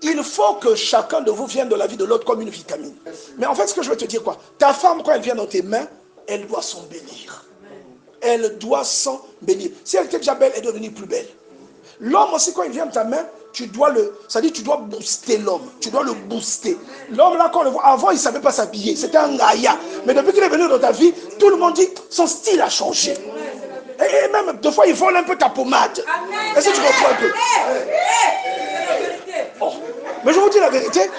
Il faut que chacun de vous vienne de la vie de l'autre comme une vitamine. Mais en fait, ce que je veux te dire, quoi, ta femme, quand elle vient dans tes mains, elle doit s'embellir. Elle doit s'embellir. Si elle était déjà belle, elle doit devenir plus belle. L'homme aussi, quand il vient de ta main, tu dois tu dois booster l'homme. Tu dois le booster. L'homme, là, quand on le voit, avant, il ne savait pas s'habiller. C'était un gaïa. Mais depuis qu'il est venu dans ta vie, tout le monde dit, son style a changé. Et même, des fois, il vole un peu ta pommade. Est-ce que tu comprends un peu? Oh. Mais je vous dis la vérité.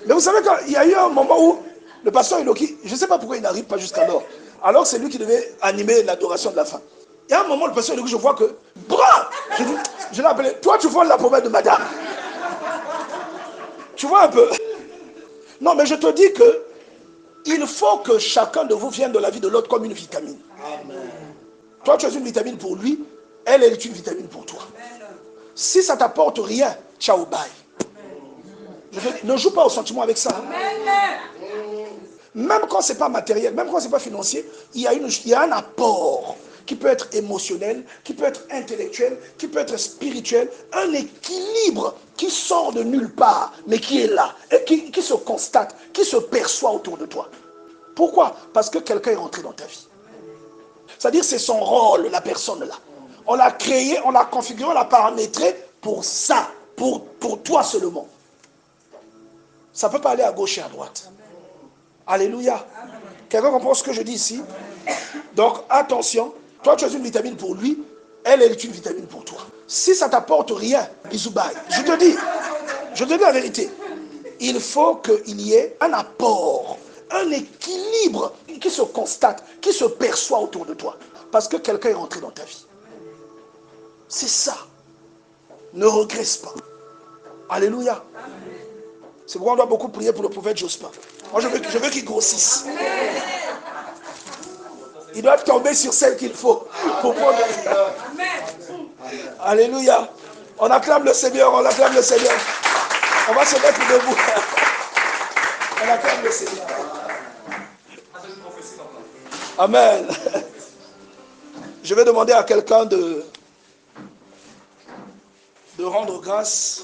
Mais vous savez qu'il y a eu un moment où le pasteur Eloki, je ne sais pas pourquoi il n'arrive pas jusqu'alors. Alors c'est lui qui devait animer l'adoration de la fin. Il y a un moment, le pasteur Eloki, je vois que, bras, je l'ai appelé, toi tu voles la pommade de madame. Tu vois un peu? Non, mais je te dis que il faut que chacun de vous vienne de la vie de l'autre comme une vitamine. Amen. Toi, tu es une vitamine pour lui, elle est une vitamine pour toi. Amen. Si ça ne t'apporte rien, ciao, bye. Ne joue pas au sentiment avec ça. Amen. Même quand ce n'est pas matériel, même quand ce n'est pas financier, il y a un apport qui peut être émotionnel, qui peut être intellectuel, qui peut être spirituel, un équilibre qui sort de nulle part, mais qui est là, et qui se constate, qui se perçoit autour de toi. Pourquoi? Parce que quelqu'un est rentré dans ta vie. C'est-à-dire c'est son rôle, la personne là. On l'a créé, on l'a configuré, on l'a paramétré pour ça, pour toi seulement. Ça ne peut pas aller à gauche et à droite. Alléluia. Quelqu'un comprend ce que je dis ici? Donc attention, toi tu es une vitamine pour lui, elle est une vitamine pour toi. Si ça ne t'apporte rien, bisous bye. Je te dis la vérité. Il faut qu'il y ait un apport, un équilibre qui se constate, qui se perçoit autour de toi. Parce que quelqu'un est rentré dans ta vie. C'est ça. Ne regresse pas. Alléluia. C'est pourquoi on doit beaucoup prier pour le prophète Jospin. Moi, je veux qu'il grossisse. Il doit tomber sur celle qu'il faut pour prendre. Alléluia. On acclame le Seigneur, on acclame le Seigneur. On va se mettre debout. On acclame le Seigneur. Amen. Je vais demander à quelqu'un de rendre grâce